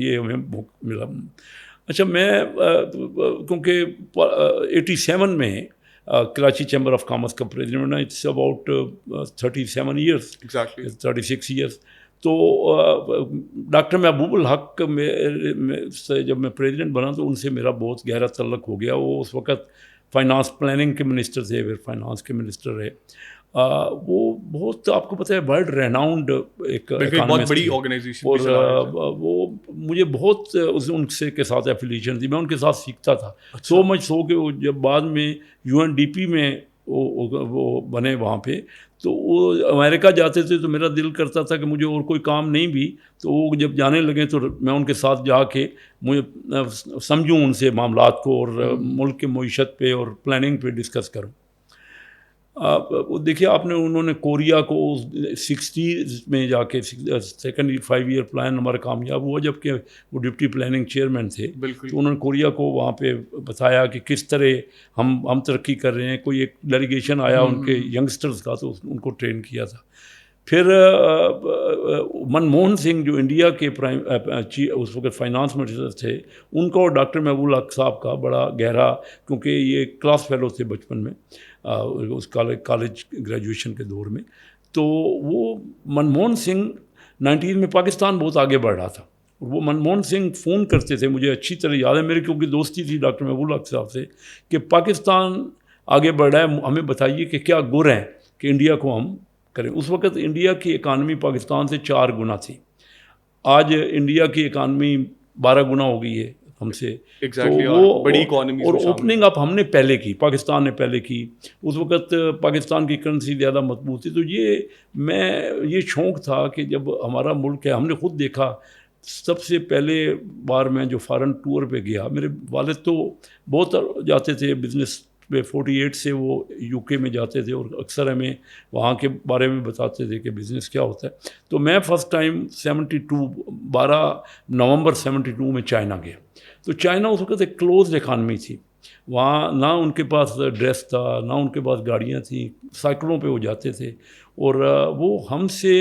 یہ ہمیں موقع ملا. اچھا میں کیونکہ 87 میں کراچی چیمبر آف کامرس کا پریزیڈنٹ بنا. It's about 37 years, 36 years. تو ڈاکٹر محبوب الحق سے جب میں پریزیڈنٹ بنا تو ان سے میرا بہت گہرا تعلق ہو گیا. وہ اس وقت فائنانس پلاننگ کے منسٹر تھے, پھر فائنانس کے منسٹر رہے. وہ بہت آپ کو پتہ ہے ورلڈ ریناؤنڈ ایک بہت بڑی آرگنائزیشن, اور وہ مجھے بہت ان سے کے ساتھ ایفیلیشن تھی, میں ان کے ساتھ سیکھتا تھا. سو مچ سو کہ وہ جب بعد میں UNDP میں وہ بنے وہاں پہ, تو وہ امریکہ جاتے تھے تو میرا دل کرتا تھا کہ مجھے اور کوئی کام نہیں بھی, تو وہ جب جانے لگے تو میں ان کے ساتھ جا کے مجھے سمجھوں ان سے معاملات کو, اور ملک کے معیشت پہ اور پلاننگ پہ ڈسکس کروں. دیکھیے آپ نے, انہوں نے کوریا کو 60s میں جا کے سیکنڈ 5 ایئر پلان ہمارا کامیاب ہوا, جب کہ وہ ڈپٹی پلاننگ چیئرمین تھے. تو انہوں نے کوریا کو وہاں پہ بتایا کہ کس طرح ہم ترقی کر رہے ہیں. کوئی ایک ڈیلیگیشن آیا ان کے ینگسٹرز کا, تو ان کو ٹرین کیا تھا. پھر منموہن سنگھ جو انڈیا کے اس وقت فائنانس منسٹر تھے, ان کا اور ڈاکٹر محبوب الحق صاحب کا بڑا گہرا, کیونکہ یہ کلاس فیلو تھے بچپن میں اس کالج گریجویشن کے دور میں. تو وہ منموہن سنگھ 90s میں پاکستان بہت آگے بڑھ رہا تھا. وہ منموہن سنگھ فون کرتے تھے, مجھے اچھی طرح یاد ہے, میری کیونکہ دوستی تھی ڈاکٹر محبوب الحق صاحب سے, کہ پاکستان آگے بڑھ رہا ہے, ہمیں بتائیے کہ کیا گر ہیں کہ انڈیا کو ہم کریں. اس وقت انڈیا کی اکانومی پاکستان سے 4 گنا تھی. آج انڈیا کی اکانومی 12 گنا ہو گئی ہے ہم سے. تو وہ بڑی اکانومی, اور اوپننگ اپ ہم نے پہلے کی, پاکستان نے پہلے کی. اس وقت پاکستان کی کرنسی زیادہ مضبوط تھی. تو یہ شوق تھا کہ جب ہمارا ملک ہے, ہم نے خود دیکھا سب سے پہلے بار میں جو فارن ٹور پہ گیا, میرے والد تو بہت جاتے تھے بزنس پہ, 48 سے وہ UK میں جاتے تھے, اور اکثر ہمیں وہاں کے بارے میں بتاتے تھے کہ بزنس کیا ہوتا ہے. تو میں فرسٹ ٹائم 12 نومبر 72 میں چائنا گیا. تو چائنا اس وقت ایک کلوزڈ اکانومی تھی. وہاں نہ ان کے پاس ڈریس تھا, نہ ان کے پاس گاڑیاں تھیں, سائیکلوں پہ وہ جاتے تھے. اور وہ ہم سے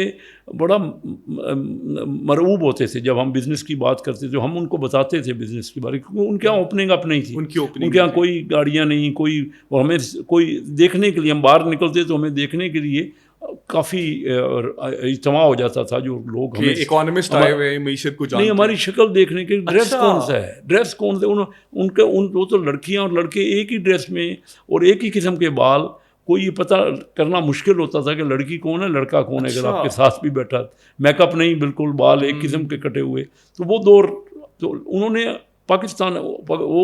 بڑا مرعوب ہوتے تھے جب ہم بزنس کی بات کرتے تھے. ہم ان کو بتاتے تھے بزنس کے بارے, کیونکہ ان کے یہاں اوپننگ اپ نہیں تھی, ان کے یہاں کوئی گاڑیاں نہیں, کوئی, اور ہمیں کوئی دیکھنے کے لیے, ہم باہر نکلتے تو ہمیں دیکھنے کے لیے کافی اجتماع ہو جاتا تھا. جو لوگ ہمیں اکانومسٹ آئے ہوئے ہیں, معیشت کو جانتے نہیں, ہماری شکل دیکھنے کے, ڈریس کون سا ہے, ڈریس کون سا, وہ تو لڑکیاں اور لڑکے ایک ہی ڈریس میں اور ایک ہی قسم کے بال. کوئی یہ پتہ کرنا مشکل ہوتا تھا کہ لڑکی کون ہے, لڑکا کون ہے, اگر آپ کے ساتھ بھی بیٹھا. میک اپ نہیں, بالکل بال ایک قسم کے کٹے ہوئے. تو وہ دور, تو انہوں نے پاکستان, وہ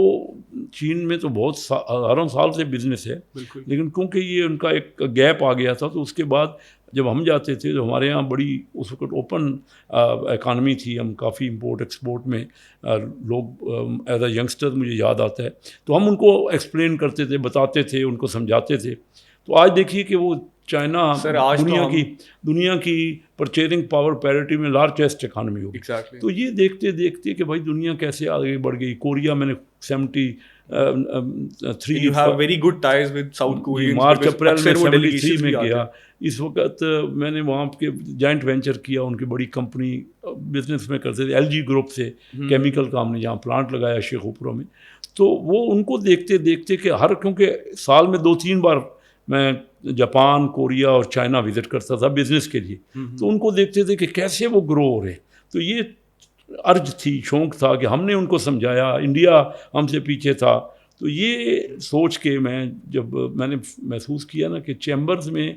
چین میں تو بہت ہزاروں سال سے بزنس ہے, لیکن کیونکہ یہ ان کا ایک گیپ آ گیا تھا, تو اس کے بعد جب ہم جاتے تھے تو ہمارے یہاں بڑی اس وقت اوپن اکانومی تھی. ہم کافی امپورٹ ایکسپورٹ میں لوگ, ایز اے ینگسٹر مجھے یاد آتا ہے, تو ہم ان کو ایکسپلین کرتے تھے, بتاتے تھے, ان کو سمجھاتے تھے. تو آج دیکھیے کہ وہ چائنا دنیا کی پرچیزنگ پاور پیرٹی میں لارجسٹ اکانومی ہوگی. تو یہ دیکھتے دیکھتے کہ بھائی دنیا کیسے آگے بڑھ گئی. کوریا میں نے 73 مارچ اپریل میں 73 میں گیا. اس وقت میں نے وہاں کے جوائنٹ وینچر کیا, ان کی بڑی کمپنی بزنس میں کرتے تھے, LG گروپ سے, کیمیکل کا ہم نے جہاں پلانٹ لگایا شیخوپورہ میں. تو وہ ان کو دیکھتے دیکھتے کہ کیونکہ سال میں 2-3 بار میں جاپان, کوریا اور چائنا وزٹ کرتا تھا بزنس کے لیے. تو ان کو دیکھتے تھے کہ کیسے وہ گرو ہو رہے. تو یہ ارج تھی, شوق تھا کہ ہم نے ان کو سمجھایا. انڈیا ہم سے پیچھے تھا. تو یہ سوچ کے جب میں نے محسوس کیا نا کہ چیمبرز میں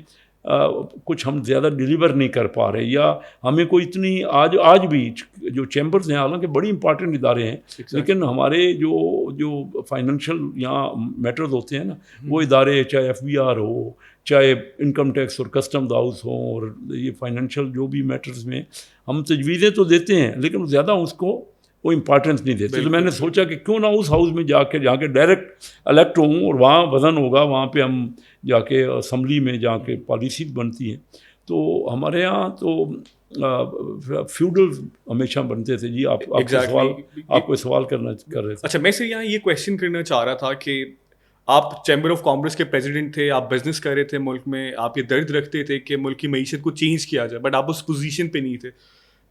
کچھ ہم زیادہ ڈیلیور نہیں کر پا رہے, یا ہمیں کوئی اتنی آج بھی جو چیمبرز ہیں حالانکہ بڑی امپارٹنٹ ادارے ہیں, لیکن ہمارے جو فائنینشیل یہاں میٹرز ہوتے ہیں نا, وہ ادارے چاہے FBR ہو, چاہے انکم ٹیکس اور کسٹمز ہاؤس ہوں, اور یہ فائنینشیل جو بھی میٹرز میں ہم تجویزیں تو دیتے ہیں لیکن زیادہ اس کو وہ امپارٹینس نہیں دیتے. تو میں نے سوچا کہ کیوں نہ اس ہاؤس میں جا کے ڈائریکٹ الیکٹ ہوں, اور وہاں وزن ہوگا, وہاں پہ ہم جا کے اسمبلی میں جا کے پالیسیز بنتی ہیں. تو ہمارے یہاں تو فیوڈل ہمیشہ بنتے تھے. جی آپ کو سوال کر رہے تھے. اچھا, میں سے یہاں یہ کویشچن کرنا چاہ رہا تھا کہ آپ چیمبر آف کامرس کے پریزیڈنٹ تھے, آپ بزنس کر رہے تھے ملک میں, آپ یہ درد رکھتے تھے کہ ملک کی معیشت کو چینج کیا جائے, بٹ آپ اس پوزیشن پہ نہیں تھے.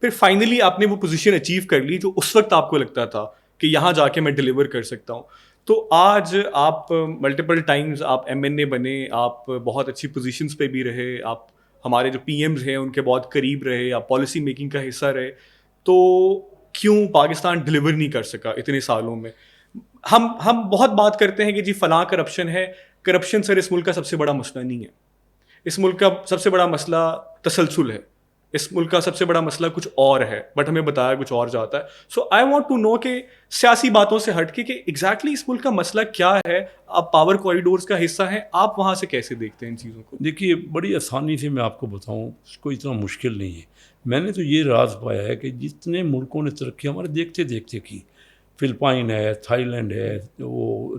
پھر فائنلی آپ نے وہ پوزیشن اچیو کر لی جو اس وقت آپ کو لگتا تھا کہ یہاں جا کے میں ڈلیور کر سکتا ہوں. تو آج آپ ملٹیپل ٹائمز آپ MNA بنے, آپ بہت اچھی پوزیشنس پہ بھی رہے, آپ ہمارے جو PMs ہیں ان کے بہت قریب رہے, آپ پالیسی میکنگ کا حصہ رہے, تو کیوں پاکستان ڈلیور نہیں کر سکا اتنے سالوں میں؟ ہم بہت بات کرتے ہیں کہ جی فلاں کرپشن ہے. کرپشن سر اس ملک کا سب سے بڑا مسئلہ نہیں ہے. اس ملک کا سب سے بڑا مسئلہ تسلسل ہے. اس ملک کا سب سے بڑا مسئلہ کچھ اور ہے, بٹ ہمیں بتایا کچھ اور جاتا ہے. سو آئی وانٹ ٹو نو کہ سیاسی باتوں سے ہٹ کے کہ ایگزیکٹلی اس ملک کا مسئلہ کیا ہے. آپ پاور کوریڈورز کا حصہ ہیں, آپ وہاں سے کیسے دیکھتے ہیں ان چیزوں کو؟ دیکھیے بڑی آسانی سے میں آپ کو بتاؤں, کوئی اتنا مشکل نہیں ہے. میں نے تو یہ راز پایا ہے کہ جتنے ملکوں نے ترقی ہمارے دیکھتے دیکھتے کی, فلپائن ہے, تھائی لینڈ ہے, وہ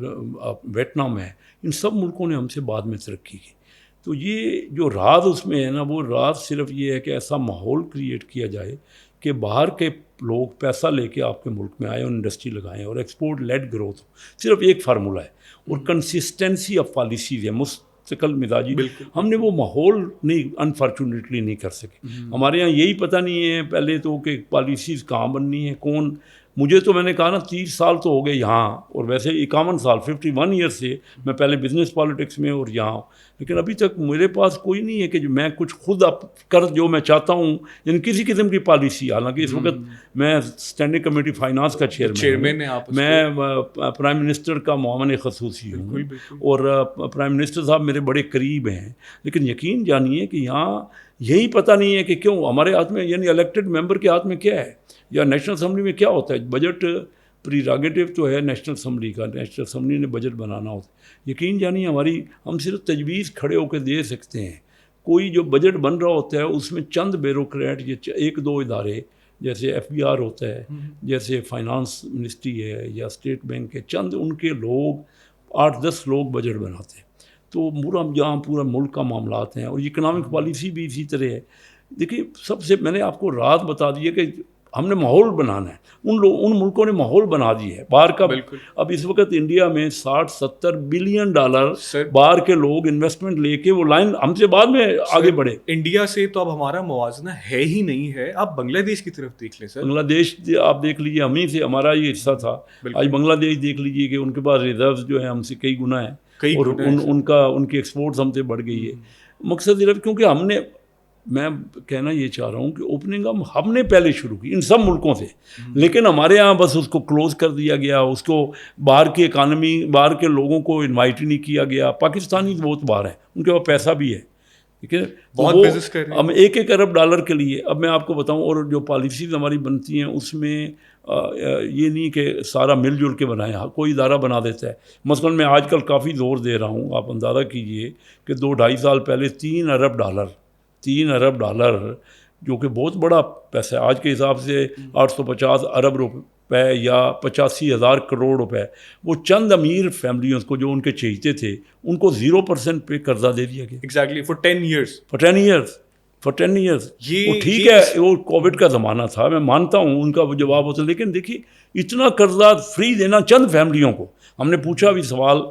ویتنام ہے, ان سب ملکوں نے ہم سے بعد میں ترقی کی. تو یہ جو راز اس میں ہے نا, وہ راز صرف یہ ہے کہ ایسا ماحول کریٹ کیا جائے کہ باہر کے لوگ پیسہ لے کے آپ کے ملک میں آئیں اور انڈسٹری لگائیں اور ایکسپورٹ لیڈ گروتھ. صرف ایک فارمولہ ہے, اور کنسسٹنسی آف پالیسیز ہے, مستقل مزاجی. ہم نے وہ ماحول نہیں, انفارچونیٹلی نہیں کر سکے. ہمارے یہاں یہی پتہ نہیں ہے پہلے تو کہ پالیسیز کہاں بننی ہے, کون. مجھے تو میں نے کہا نا 30 سال تو ہو گئے یہاں, اور ویسے 51 سال 51 ایئر سے میں پہلے بزنس پالیٹکس میں اور یہاں, لیکن ابھی تک میرے پاس کوئی نہیں ہے کہ جو میں کچھ خود کر جو میں چاہتا ہوں, یعنی کسی قسم کی پالیسی. حالانکہ اس وقت میں اسٹینڈنگ کمیٹی فائنانس کا چیئرمین ہوں, میں پرائم منسٹر کا معاون خصوصی ہوں, اور پرائم منسٹر صاحب میرے بڑے قریب ہیں. لیکن یقین جانیے کہ یہاں یہی پتہ نہیں ہے کہ کیوں ہمارے ہاتھ میں, یعنی الیکٹڈ ممبر کے ہاتھ میں کیا ہے, یا نیشنل اسمبلی میں کیا ہوتا ہے. بجٹ پریراگیٹو تو ہے نیشنل اسمبلی کا, نیشنل اسمبلی نے بجٹ بنانا ہوتا ہے. یقین جانیے ہم صرف تجویز کھڑے ہو کے دے سکتے ہیں. کوئی جو بجٹ بن رہا ہوتا ہے اس میں چند بیوروکریٹ, یہ 1-2 ادارے جیسے FBR ہوتا ہے, جیسے فائنانس منسٹری ہے یا اسٹیٹ بینک ہے, چند ان کے لوگ 8-10 لوگ بجٹ بناتے ہیں. تو جہاں پورا ملک کا معاملات ہیں, اور اکنامک پالیسی بھی اسی طرح ہے. دیکھیے سب سے میں نے آپ کو رات بتا دی ہے کہ ہم نے ماحول بنانا ہے. ان ملکوں نے ماحول بنا دی ہے باہر کا. اب اس وقت انڈیا میں 60-70 بلین ڈالر باہر کے لوگ انویسٹمنٹ لے کے وہ لائن ہم سے بعد میں آگے بڑھے. انڈیا سے تو اب ہمارا موازنہ ہے ہی نہیں ہے. آپ بنگلہ دیش کی طرف دیکھ لیں سر. بنگلہ دیش آپ دیکھ لیجیے, ہم ہی سے ہمارا یہ حصہ تھا. آج بنگلہ دیش دیکھ لیجیے کہ ان کے پاس ریزروز جو ہیں ہم سے کئی گنا ہیں, اور ان کی ایکسپورٹس ہم سے بڑھ گئی ہے. مقصد صرف کیونکہ میں کہنا یہ چاہ رہا ہوں کہ اوپننگ ہم نے پہلے شروع کی ان سب ملکوں سے, لیکن ہمارے یہاں بس اس کو کلوز کر دیا گیا. اس کو باہر کی اکانومی, باہر کے لوگوں کو انوائٹ ہی نہیں کیا گیا. پاکستانی بہت باہر ہیں, ان کے پاس پیسہ بھی ہے, ٹھیک ہے, بہت بزنس کر رہے ہیں. ہم 1 ارب ڈالر کے لیے, اب میں آپ کو بتاؤں, اور جو پالیسیز ہماری بنتی ہیں اس میں یہ نہیں کہ سارا مل جل کے بنائیں, کوئی ادارہ بنا دیتا ہے. مثلاً میں آج کل کافی زور دے رہا ہوں, آپ اندازہ کیجئے کہ 2-2.5 سال پہلے 3 ارب ڈالر جو کہ بہت بڑا پیسہ ہے آج کے حساب سے, 850 ارب روپے یا 85,000 کروڑ روپے, وہ چند امیر فیملیوں کو جو ان کے چہیتے تھے ان کو 0% پہ قرضہ دے دیا گیا. Exactly for 10 years. وہ ٹھیک ہے, وہ کووڈ کا زمانہ تھا, میں مانتا ہوں ان کا وہ جواب ہوتا, لیکن دیکھیے اتنا قرضہ فری دینا چند فیملیوں کو. ہم نے پوچھا بھی سوال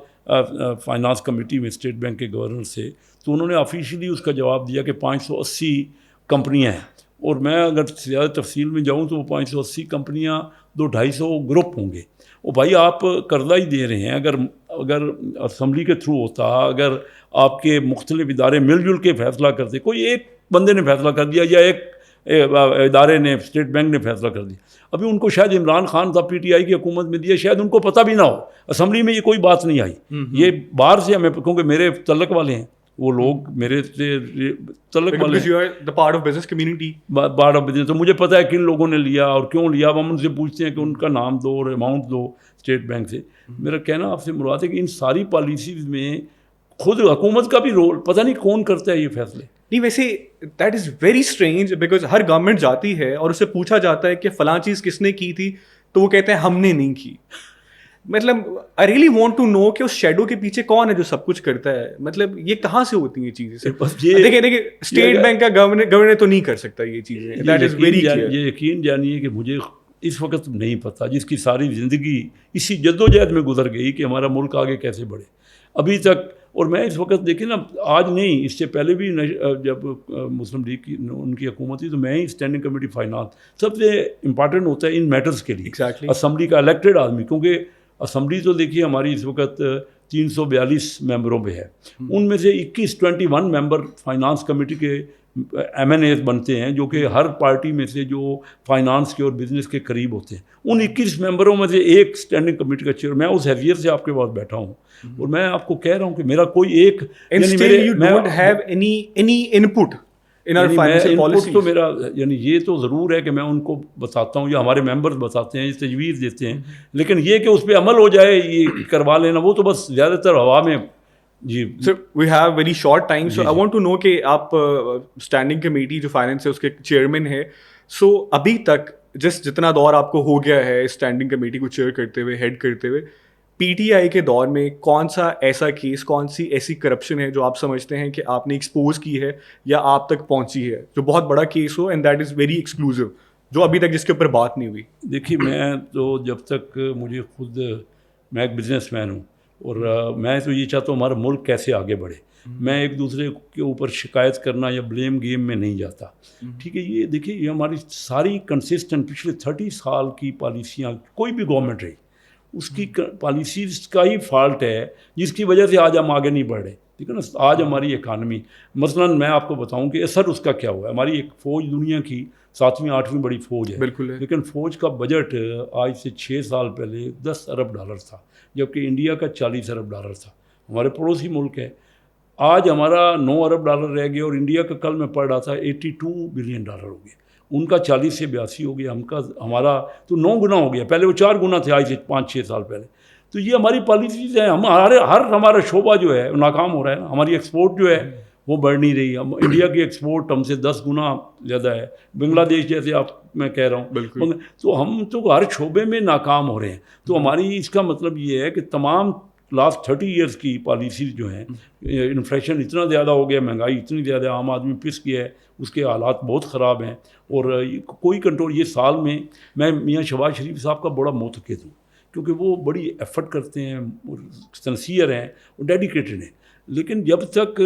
فائنانس کمیٹی میں اسٹیٹ بینک کے گورنر سے, تو انہوں نے آفیشلی اس کا جواب دیا کہ 580 کمپنیاں ہیں, اور میں اگر زیادہ تفصیل میں جاؤں تو وہ 580 کمپنیاں 200-250 گروپ ہوں گے. وہ بھائی آپ قرضہ ہی دے رہے ہیں, اگر اسمبلی کے تھرو ہوتا, اگر آپ کے مختلف ادارے مل جل کے فیصلہ کرتے, کوئی ایک بندے نے فیصلہ کر دیا یا ایک ادارے نے, اسٹیٹ بینک نے فیصلہ کر دیا, ابھی ان کو شاید عمران خان صاحب PTI کی حکومت میں دیا, شاید ان کو پتہ بھی نہ ہو, اسمبلی میں یہ کوئی بات نہیں آئی. یہ باہر سے ہمیں, کیونکہ میرے تعلق والے ہیں وہ لوگ, میرے سے تعلق والے پارٹ آف بزنس کمیونٹی, تو مجھے پتہ ہے کن لوگوں نے لیا اور کیوں لیا. اب ہم ان سے پوچھتے ہیں کہ ان کا نام دو اور اماؤنٹ دو اسٹیٹ بینک سے. میرا کہنا آپ سے مراد ہے کہ ان ساری پالیسیز میں خود حکومت کا بھی رول, پتہ نہیں کون کرتا ہے یہ فیصلے. نہیں ویسے that is very strange, because Hare government جاتی ہے اور اسے پوچھا جاتا ہے کہ فلاں چیز کس نے کی تھی, تو وہ کہتے ہیں ہم نے نہیں کی. مطلب I really want to know کہ اس شیڈو کے پیچھے کون ہے جو سب کچھ کرتا ہے. مطلب یہ کہاں سے ہوتی ہیں یہ چیزیں؟ دیکھیں اسٹیٹ بینک کا گورنر تو نہیں کر سکتا یہ چیزیں. That is very clear. یہ یقین جانیے کہ مجھے اس وقت نہیں پتہ, جس کی ساری زندگی اسی جدوجہد میں گزر گئی کہ ہمارا ملک آگے کیسے بڑھے. ابھی تک اور میں اس وقت دیکھیں نا آج نہیں, اس سے پہلے بھی جب مسلم لیگ کی ان کی حکومت تھی تو میں ہی اسٹینڈنگ کمیٹی فائنانس سب سے امپارٹنٹ ہوتا ہے ان میٹرز کے لیے, اسمبلی کا الیکٹڈ آدمی, کیونکہ اسمبلی تو دیکھیے ہماری اس وقت 342 ممبروں پہ ہے, ان میں سے 21 ممبر فائنانس کمیٹی کے MNAs بنتے ہیں جو کہ ہر پارٹی میں سے جو فائنانس کے اور بزنس کے قریب ہوتے ہیں. ان 21 ممبروں میں سے ایک اسٹینڈنگ کمیٹی کا چیئر, میں اس حیثیت سے آپ کے پاس بیٹھا ہوں اور میں آپ کو کہہ رہا ہوں کہ میرا کوئی ایک تو میرا یعنی یہ تو ضرور ہے کہ میں ان کو بتاتا ہوں یا ہمارے ممبرز بتاتے ہیں, تجویز دیتے ہیں, لیکن یہ کہ اس پہ عمل ہو جائے یہ کروا لینا وہ تو بس زیادہ تر ہوا میں. جی sir we have very short time, so I want to know کہ آپ اسٹینڈنگ کمیٹی جو فائنانس ہے اس کے چیئرمین ہے, سو ابھی تک جتنا دور آپ کو ہو گیا ہے اسٹینڈنگ کمیٹی کو چیئر کرتے ہوئے, ہیڈ کرتے ہوئے, پی ٹی آئی کے دور میں کون سا ایسا کیس, کون سی ایسی کرپشن ہے جو آپ سمجھتے ہیں کہ آپ نے ایکسپوز کی ہے یا آپ تک پہنچی ہے, جو بہت بڑا case who and that is very exclusive, جو ابھی تک جس کے اوپر بات نہیں ہوئی؟ دیکھیے میں تو جب تک مجھے خود, میں ایک بزنس مین ہوں اور میں تو یہ چاہتا ہوں ہمارا ملک کیسے آگے بڑھے, میں ایک دوسرے کے اوپر شکایت کرنا یا بلیم گیم میں نہیں جاتا. ٹھیک ہے, یہ دیکھیے یہ ہماری ساری کنسسٹنٹ پچھلے 30 سال کی پالیسیاں, کوئی بھی گورنمنٹ رہی اس کی پالیسیز کا ہی فالٹ ہے جس کی وجہ سے آج ہم آگے نہیں بڑھ رہے. ٹھیک ہے نا, آج ہماری اکانومی مثلاً میں آپ کو بتاؤں کہ اثر اس کا کیا ہوا ہے. ہماری ایک فوج دنیا کی 7ویں 8ویں بڑی فوج ہے, بالکل, لیکن فوج کا بجٹ آج سے 6 سال پہلے $10 ارب تھا, جبکہ انڈیا کا $40 ارب تھا. ہمارے پڑوسی ملک ہے, آج ہمارا $9 ارب رہ گیا اور انڈیا کا کل میں پڑھ رہا تھا $82 بلین ہو گیا. ان کا 40 سے 82 ہو گیا, ہمارا تو 9 گنا ہو گیا, پہلے وہ 4 گنا تھے آج سے 5-6 سال پہلے. تو یہ ہماری پالیسیز ہیں, ہمارا شعبہ جو ہے ناکام ہو رہا ہے. ہماری ایکسپورٹ جو ہے وہ بڑھ نہیں رہی, ہم انڈیا کی ایکسپورٹ ہم سے 10 گنا زیادہ ہے, بنگلہ دیش جیسے آپ میں کہہ رہا ہوں, تو ہم تو ہر شعبے میں ناکام ہو رہے ہیں. تو ہماری اس کا مطلب یہ ہے کہ تمام لاسٹ 30 ایئرس کی پالیسیز جو ہیں, انفلیشن اتنا زیادہ ہو گیا, مہنگائی اتنی زیادہ, عام آدمی پس گیا ہے, اس کے حالات بہت خراب ہیں اور کوئی کنٹرول. یہ سال میں میاں شہباز شریف صاحب کا بڑا موتقد ہوں کیونکہ وہ بڑی ایفرٹ کرتے ہیں, سنسیئر ہیں اور ڈیڈیکیٹڈ ہیں, لیکن جب تک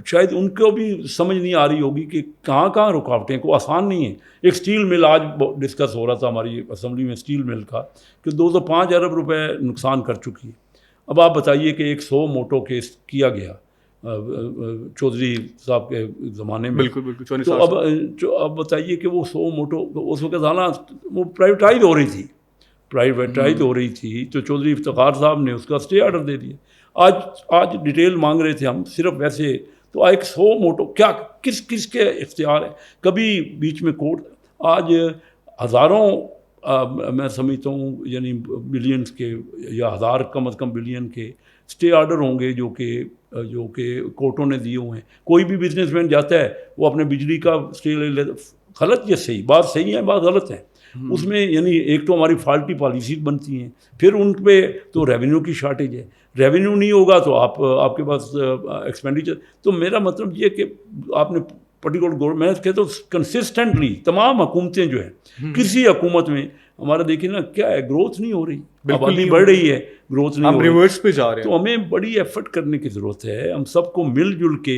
شاید ان کو بھی سمجھ نہیں آ رہی ہوگی کہ کہاں کہاں رکاوٹیں, کو آسان نہیں ہے. ایک سٹیل مل آج ڈسکس ہو رہا تھا ہماری اسمبلی میں, سٹیل مل کا کہ 205 ارب روپے نقصان کر چکی ہے. اب آپ بتائیے کہ 100 موٹو کیس کیا گیا چودھری صاحب کے زمانے میں, بالکل, تو اب بتائیے کہ وہ 100 موٹو اس وقت حالانکہ وہ پرائیویٹائز ہو رہی تھی, تو چودھری افتخار صاحب نے اس کا اسٹے آرڈر دے دیا. آج ڈیٹیل مانگ رہے تھے ہم صرف ویسے, تو ایک 100 موٹو کیا کس کے اختیار ہے, کبھی بیچ میں کورٹ, آج ہزاروں میں سمجھتا ہوں یعنی بلینس کے یا ہزار کم از کم بلین کے اسٹے آرڈر ہوں گے جو کہ کورٹوں نے دیے ہوئے ہیں. کوئی بھی بزنس مین جاتا ہے وہ اپنے بجلی کا اسٹے لے لیتا, غلط یا صحیح, بات صحیح ہے بات غلط ہے. اس میں یعنی ایک تو ہماری فالٹی پالیسیز بنتی ہیں, پھر ان پہ تو ریونیو کی شارٹیج ہے, ریونیو نہیں ہوگا تو آپ کے پاس ایکسپینڈیچر. تو میرا مطلب یہ کہ آپ نے پرٹیکولر گورنمنٹ کہتے تو کنسسٹنٹلی تمام حکومتیں جو ہیں, کسی حکومت میں ہمارا دیکھیے نا کیا ہے, گروتھ نہیں ہو رہی, آبادی بڑھ رہی ہے, گروتھ نہیں ہو رہی, ریورس پہ جا رہے ہیں. تو ہمیں بڑی ایفرٹ کرنے کی ضرورت ہے. ہم سب کو مل جل کے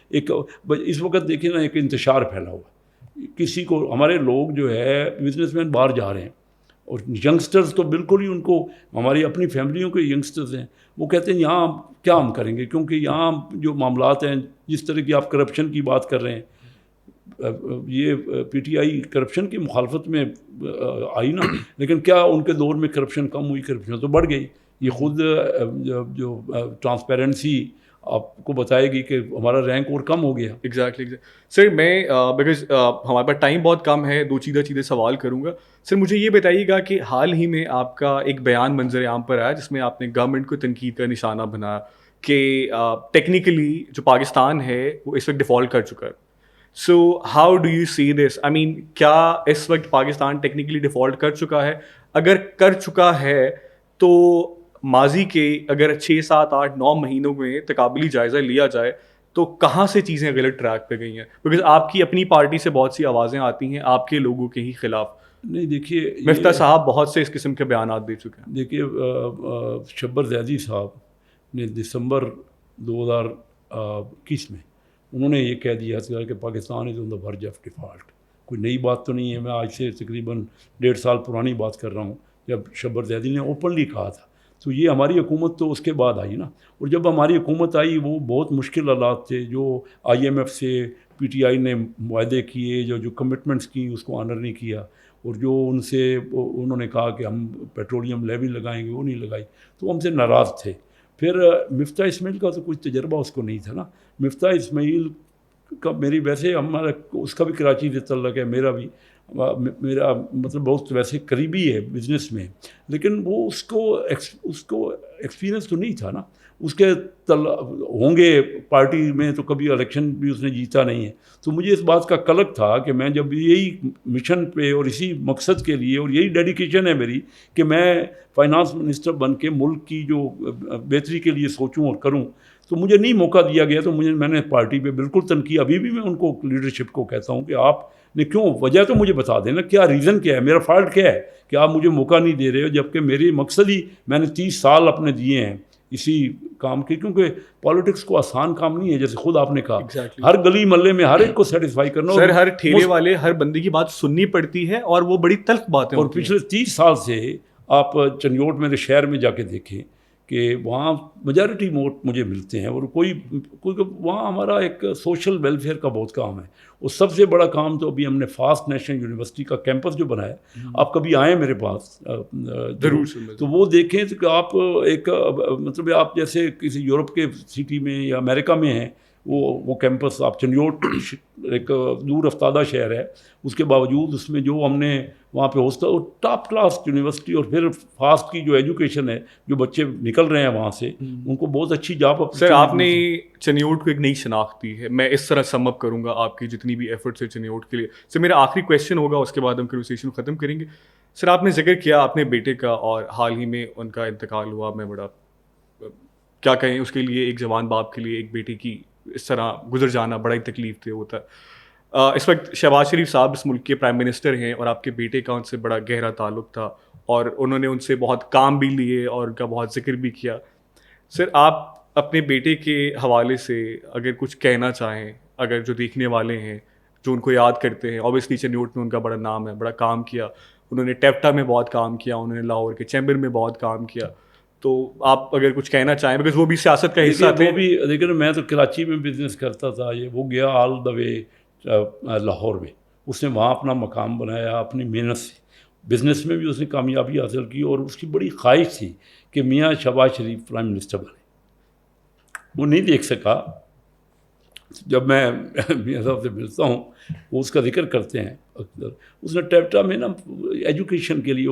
ایک, اس وقت دیکھیے نا ایک انتشار پھیلا ہوا, کسی کو ہمارے لوگ جو ہے بزنس مین باہر جا رہے ہیں اور ینگسٹرز تو بالکل ہی, ان کو ہماری اپنی فیملیوں کے ینگسٹرز ہیں, وہ کہتے ہیں یہاں کیا ہم کریں گے, کیونکہ یہاں جو معاملات ہیں جس طرح کی آپ کرپشن کی بات کر رہے ہیں, یہ پی ٹی آئی کرپشن کی مخالفت میں آئی نا, لیکن کیا ان کے دور میں کرپشن کم ہوئی؟ کرپشن تو بڑھ گئی. یہ خود جو ٹرانسپیرنسی آپ کو بتائے گی کہ ہمارا رینک اور کم ہو گیا. ایگزیکٹلی سر, میں بیکاز ہمارے پاس ٹائم بہت کم ہے, 2 چیزیں سوال کروں گا. سر مجھے یہ بتائیے گا کہ حال ہی میں آپ کا ایک بیان منظر عام پر آیا جس میں آپ نے گورنمنٹ کو تنقید کا نشانہ بنایا کہ ٹیکنیکلی جو پاکستان ہے وہ اس وقت ڈیفالٹ کر چکا ہے. سو ہاؤ ڈو یو سی دس؟ آئی مین کیا اس وقت پاکستان ٹیکنیکلی ڈیفالٹ کر چکا ہے؟ اگر کر چکا ہے تو ماضی کے اگر 6, 7, 8, 9 مہینوں میں تقابلی جائزہ لیا جائے تو کہاں سے چیزیں غلط ٹریک پہ گئی ہیں؟ بیکاز آپ کی اپنی پارٹی سے بہت سی آوازیں آتی ہیں آپ کے لوگوں کے ہی خلاف. نہیں دیکھیے, مفتاح صاحب بہت سے اس قسم کے بیانات دے چکے ہیں. دیکھیے شبر زیدی صاحب نے دسمبر 2021 میں انہوں نے یہ کہہ دیا تھا کہ پاکستان از آن دا ورج آف ڈیفالٹ. کوئی نئی بات تو نہیں ہے, میں آج سے تقریباً 1.5 سال پرانی بات کر رہا ہوں جب شبر زیدی نے اوپنلی کہا تھا. تو یہ ہماری حکومت تو اس کے بعد آئی نا, اور جب ہماری حکومت آئی وہ بہت مشکل حالات تھے. جو IMF سے PTI نے معاہدے کیے, جو کمٹمنٹس کی اس کو آنر نہیں کیا, اور جو ان سے انہوں نے کہا کہ ہم پیٹرولیم لیوی لگائیں گے وہ نہیں لگائی, تو ہم سے ناراض تھے. پھر مفتاح اسماعیل کا تو کوئی تجربہ اس کو نہیں تھا نا. مفتاح اسماعیل کا میری ویسے ہمارا اس کا بھی کراچی سے تعلق ہے, میرا مطلب بہت ویسے قریبی ہے بزنس میں, لیکن وہ اس کو ایکسپیرینس تو نہیں تھا نا. اس کے ہوں گے پارٹی میں تو کبھی الیکشن بھی اس نے جیتا نہیں ہے. تو مجھے اس بات کا قلق تھا کہ میں جب یہی مشن پہ اور اسی مقصد کے لیے, اور یہی ڈیڈیکیشن ہے میری کہ میں فائنانس منسٹر بن کے ملک کی جو بہتری کے لیے سوچوں اور کروں, تو مجھے نہیں موقع دیا گیا. تو میں نے پارٹی پہ بالکل تنقید, ابھی بھی میں ان کو لیڈرشپ کو کہتا ہوں کہ آپ نے کیوں, وجہ تو مجھے بتا دینا, کیا ریزن کیا ہے, میرا فالٹ کیا ہے کہ آپ مجھے موقع نہیں دے رہے ہو, جبکہ میرے مقصد ہی میں نے 30 سال اپنے دیے ہیں اسی کام کے. کیونکہ پالیٹکس کو آسان کام نہیں ہے, جیسے خود آپ نے کہا. ہر گلی محلے میں ہر ایک کو سیٹسفائی کرنا, سر ہر ٹھیلے والے ہر بندے کی بات سننی پڑتی ہے, اور وہ بڑی تلخ بات ہے. اور پچھلے 30 سال سے آپ چنیوٹ میرے شہر میں جا کے دیکھیں کہ وہاں میجارٹی ووٹ مجھے ملتے ہیں, اور کوئی وہاں ہمارا ایک سوشل ویلفیئر کا بہت کام ہے. اور سب سے بڑا کام تو ابھی ہم نے فاسٹ نیشنل یونیورسٹی کا کیمپس جو بنایا, آپ کبھی آئیں میرے پاس ضرور, تو وہ دیکھیں کہ آپ ایک مطلب آپ جیسے کسی یورپ کے سٹی میں یا امریکہ میں ہیں, وہ کیمپس آپ چنیوٹ ایک دور افتادہ شہر ہے, اس کے باوجود اس میں جو ہم نے وہاں پہ ہوستا, اور ٹاپ کلاس یونیورسٹی, اور پھر فاسٹ کی جو ایجوکیشن ہے, جو بچے نکل رہے ہیں وہاں سے ان کو بہت اچھی جاب. سر آپ نے چنیوٹ کو ایک نئی شناخت دی ہے, میں اس طرح سم اپ کروں گا آپ کی جتنی بھی ایفرٹس ہے چنیوٹ کے لیے. سر میرا آخری کویشچن ہوگا, اس کے بعد ہم کنورسیشن ختم کریں گے. سر آپ نے ذکر کیا اپنے بیٹے کا, اور حال ہی میں ان کا انتقال ہوا. میں بڑا کیا کہیں اس کے لیے, ایک جوان باپ کے لیے ایک بیٹے کی اس طرح گزر جانا بڑا ہی تکلیف دہ ہوتا ہے. اس وقت شہباز شریف صاحب اس ملک کے پرائم منسٹر ہیں, اور آپ کے بیٹے کا ان سے بڑا گہرا تعلق تھا, اور انہوں نے ان سے بہت کام بھی لیے اور ان کا بہت ذکر بھی کیا. سر آپ اپنے بیٹے کے حوالے سے اگر کچھ کہنا چاہیں, اگر جو دیکھنے والے ہیں جو ان کو یاد کرتے ہیں, اوبیسلی چنیوٹ میں ان کا بڑا نام ہے, بڑا کام کیا انہوں نے, ٹیپٹا میں بہت کام کیا انہوں نے, لاہور کے چیمبر میں بہت کام کیا, تو آپ اگر کچھ کہنا چاہیں, بیکاز وہ بھی سیاست کا حصہ تھے. وہ بھی لیکن میں تو کراچی میں بزنس کرتا تھا, وہ گیا آل دا وے لاہور میں, اس نے وہاں اپنا مقام بنایا اپنی محنت سے, بزنس میں بھی اس نے کامیابی حاصل کی, اور اس کی بڑی خواہش تھی کہ میاں شہباز شریف پرائم منسٹر بنے. وہ نہیں دیکھ سکا. جب میں میاں صاحب سے ملتا ہوں وہ اس کا ذکر کرتے ہیں اکثر, اس نے ٹیپٹا میں نا ایجوکیشن کے لیے,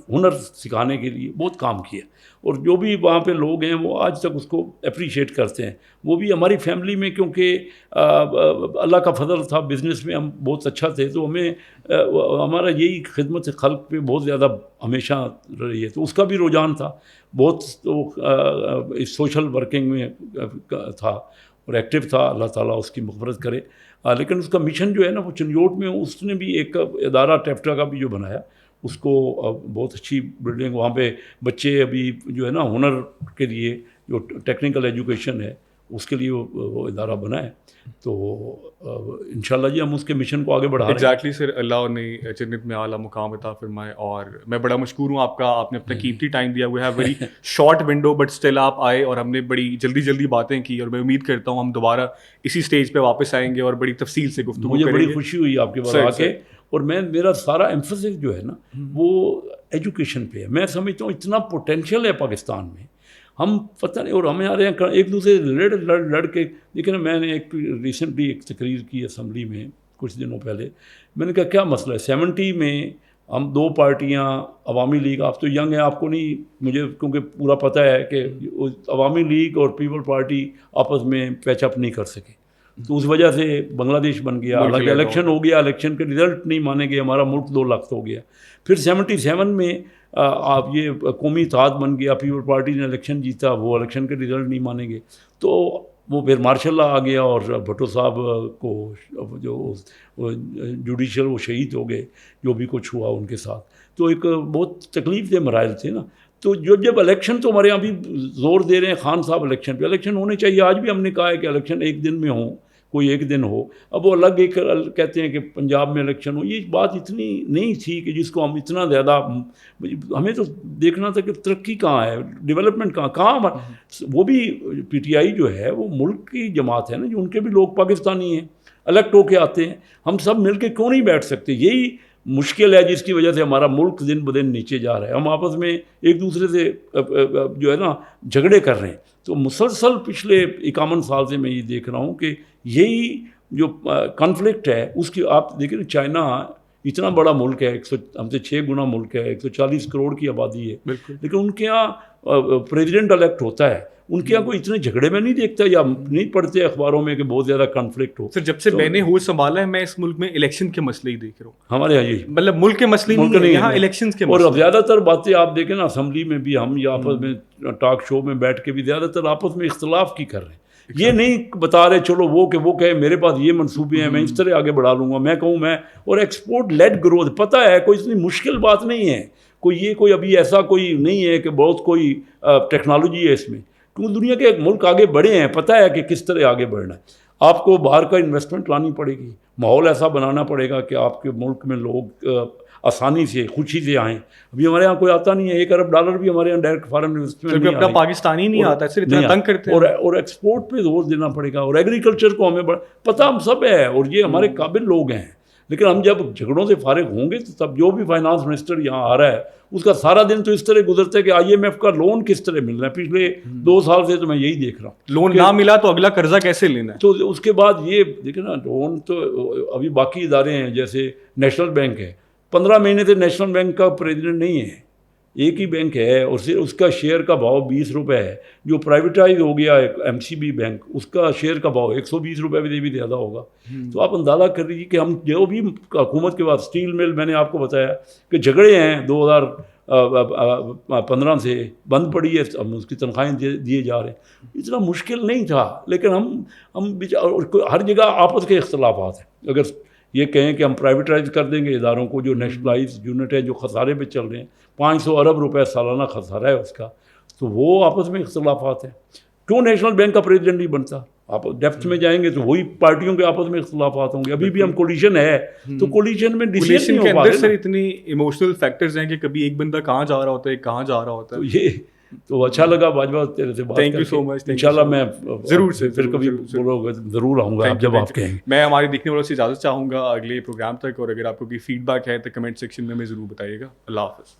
ہنر سکھانے کے لیے بہت کام کیا, اور جو بھی وہاں پہ لوگ ہیں وہ آج تک اس کو اپریشیٹ کرتے ہیں. وہ بھی ہماری فیملی میں, کیونکہ اللہ کا فضل تھا, بزنس میں ہم بہت اچھا تھے, تو ہمیں ہمارا یہی خدمت خلق پہ بہت زیادہ ہمیشہ رہی ہے. تو اس کا بھی رجحان تھا بہت, تو سوشل ورکنگ میں تھا اور ایکٹیو تھا, اللہ تعالیٰ اس کی مغفرت کرے. لیکن اس کا مشن جو ہے نا وہ چنیوٹ میں, اس نے بھی ایک ادارہ ٹیپٹا کا بھی جو بنایا, اس کو بہت اچھی بلڈنگ, وہاں پہ بچے ابھی جو ہے نا ہنر کے لیے جو ٹیکنیکل ایجوکیشن ہے اس کے لیے وہ ادارہ بنا ہے. تو انشاءاللہ جی ہم اس کے مشن کو آگے بڑھا رہے ہیں. ایگزیکٹلی سر, اللہ نے جنت میں اعلیٰ مقام عطا فرمائے, اور میں بڑا مشکور ہوں آپ کا, آپ نے اپنا قیمتی ٹائم دیا. We have very short window, but still آپ آئے اور ہم نے بڑی جلدی باتیں کی, اور میں امید کرتا ہوں ہم دوبارہ اسی اسٹیج پہ واپس آئیں گے اور بڑی تفصیل سے گفتگو کریں گے. مجھے بڑی خوشی ہوئی آپ کے پاس آ کے, اور میرا سارا ایمفسس جو ہے نا وہ ایجوکیشن پہ ہے. میں سمجھتا ہوں اتنا پوٹینشیل ہے پاکستان میں, ہم پتہ نہیں, اور ہمارے یہاں ایک دوسرے لڑ کے. لیکن میں نے ایک ریسنٹلی ایک تقریر کی اسمبلی میں کچھ دنوں پہلے, میں نے کہا کیا مسئلہ ہے 70 میں ہم 2 پارٹیاں, عوامی لیگ, آپ تو ینگ ہیں آپ کو نہیں, مجھے کیونکہ پورا پتہ ہے کہ عوامی لیگ اور پیپل پارٹی آپس میں پیچ اپ نہیں کر سکے, تو اس وجہ سے بنگلہ دیش بن گیا, حالانکہ الیکشن ہو گیا, الیکشن کے رزلٹ نہیں مانے گئے, ہمارا ملک 2 لاکھ ہو گیا. پھر 77 میں آپ یہ قومی اتحاد بن گیا, پیپل پارٹی نے الیکشن جیتا, وہ الیکشن کے رزلٹ نہیں مانے گئے, تو وہ پھر مارشل لا آ گیا, اور بھٹو صاحب کو جو جوڈیشل وہ شہید ہو گئے, جو بھی کچھ ہوا ان کے ساتھ. تو ایک بہت تکلیف دہ مراحل تھے نا. تو جب الیکشن تو ہمارے یہاں بھی زور دے رہے ہیں خان صاحب الیکشن پہ، الیکشن ہونے چاہیے. آج بھی ہم نے کہا ہے کہ الیکشن ایک دن میں ہوں، کوئی ایک دن ہو. اب وہ الگ ایک کہتے ہیں کہ پنجاب میں الیکشن ہو. یہ بات اتنی نہیں تھی کہ جس کو ہم اتنا زیادہ، ہمیں تو دیکھنا تھا کہ ترقی کہاں ہے، ڈیولپمنٹ کہاں. وہ بھی پی ٹی آئی جو ہے وہ ملک کی جماعت ہے نا، جو ان کے بھی لوگ پاکستانی ہیں، الیکٹ ہو کے آتے ہیں. ہم سب مل کے کیوں نہیں بیٹھ سکتے؟ یہی مشکل ہے جس کی وجہ سے ہمارا ملک دن بدن نیچے جا رہا ہے. ہم آپس میں ایک دوسرے سے جو ہے نا جھگڑے کر رہے ہیں. تو مسلسل پچھلے 51 سال سے میں یہ دیکھ رہا ہوں کہ یہی جو کانفلکٹ ہے اس کی. آپ دیکھیں چائنا اتنا بڑا ملک ہے، ہم سے 6 گنا ملک ہے، 140 کروڑ کی آبادی ہے، لیکن ان کے یہاں پریزیڈنٹ الیکٹ ہوتا ہے. ان کے یہاں کوئی اتنے جھگڑے میں نہیں دیکھتا یا نہیں پڑھتے اخباروں میں کہ بہت زیادہ کانفلکٹ ہو. سر جب سے میں نے ہوش سنبھالا ہے میں اس ملک میں الیکشن کے مسئلے ہی دیکھ رہا ہوں. ہمارے یہاں یہی مطلب ملک کے مسئلے نہیں ہیں، یہاں الیکشنز کے مسئلے. اور زیادہ تر باتیں آپ دیکھیں نا اسمبلی میں بھی ہم یا آپس میں ٹاک شو میں بیٹھ کے بھی زیادہ تر آپس میں اختلاف کی کر رہے ہیں. یہ نہیں بتا رہے چلو وہ کہے میرے پاس یہ منصوبے ہیں، میں اس طرح آگے بڑھا لوں گا، میں کہوں میں. اور ایکسپورٹ لیڈ گروتھ پتہ ہے کوئی اتنی مشکل بات نہیں ہے. کوئی ابھی ایسا کوئی نہیں ہے کہ بہت کوئی ٹیکنالوجی ہے اس میں، کیونکہ دنیا کے ملک آگے بڑھے ہیں، پتہ ہے کہ کس طرح آگے بڑھنا ہے. آپ کو باہر کا انویسٹمنٹ لانی پڑے گی، ماحول ایسا بنانا پڑے گا کہ آپ کے ملک میں لوگ آسانی سے خوشی سے آئیں. ابھی ہمارے یہاں کوئی آتا نہیں ہے. $1 ارب بھی ہمارے یہاں ڈائریکٹ فارن انویسٹمنٹ نہیں اپنا پاکستانی نہیں آتا، صرف اتنا تنگ کرتے ہیں. اور ایکسپورٹ پہ زور دینا پڑے گا. اور ایگریکلچر کو ہمیں پتہ ہم سب ہے، اور یہ ہمارے قابل لوگ ہیں. لیکن ہم جب جھگڑوں سے فارغ ہوں گے تو تب جو بھی فائنانس منسٹر یہاں آ رہا ہے اس کا سارا دن تو اس طرح گزرتا ہے کہ IMF کا لون کس طرح مل رہا ہے. پچھلے 2 سال سے تو میں یہی دیکھ رہا ہوں. لون نہ ملا تو اگلا قرضہ کیسے لینا ہے. تو اس کے بعد یہ دیکھیں نا لون تو ابھی باقی ادارے ہیں جیسے نیشنل بینک ہے، 15 مہینے سے نیشنل بینک کا پریزیڈنٹ نہیں ہے، ایک ہی بینک ہے اور صرف اس کا شیئر کا بھاؤ 20 روپے ہے. جو پرائیویٹائز ہو گیا MCB بینک، اس کا شیئر کا بھاؤ 120 روپے بھی زیادہ ہوگا. تو آپ اندازہ کر لیجیے کہ ہم جو بھی حکومت کے بعد اسٹیل مل میں نے آپ کو بتایا کہ جھگڑے ہیں 2015 سے بند پڑی ہے، ہم اس کی تنخواہیں دیے جا رہے ہیں. اتنا مشکل نہیں تھا، لیکن ہم ہر جگہ آپس کے اختلافات ہیں. اگر یہ کہیں کہ ہم پرائیویٹائز کر دیں گے اداروں کو، جو نیشنلائز یونٹ ہے جو خسارے پہ چل رہے ہیں، 500 ارب روپے سالانہ خسارہ ہے اس کا، تو وہ آپس میں اختلافات ہیں. کیوں نیشنل بینک کا پریزیڈنٹ نہیں بنتا؟ آپ ڈیپتھ میں جائیں گے تو وہی پارٹیوں کے آپس میں اختلافات ہوں گے. ابھی بھی ہم کولیشن ہے تو کولیشن میں ڈیسیژن نہیں ہو پا رہے. سر اتنی ایموشنل فیکٹرز ہیں کہ کبھی ایک بندہ کہاں جا رہا ہوتا ہے کہاں جا رہا ہوتا ہے. یہ تو اچھا لگا باجوہ تیرے سے بات. تھینک یو سو مچ. انشاءاللہ میں ضرور سے پھر کبھی بولو گا ضرور آؤں گا جب آپ کہیں. میں ہمارے دیکھنے والوں سے اجازت چاہوں گا اگلے پروگرام تک، اور اگر آپ کو کوئی فیڈ بیک ہے تو کمنٹ سیکشن میں ضرور بتائیے گا. اللہ حافظ.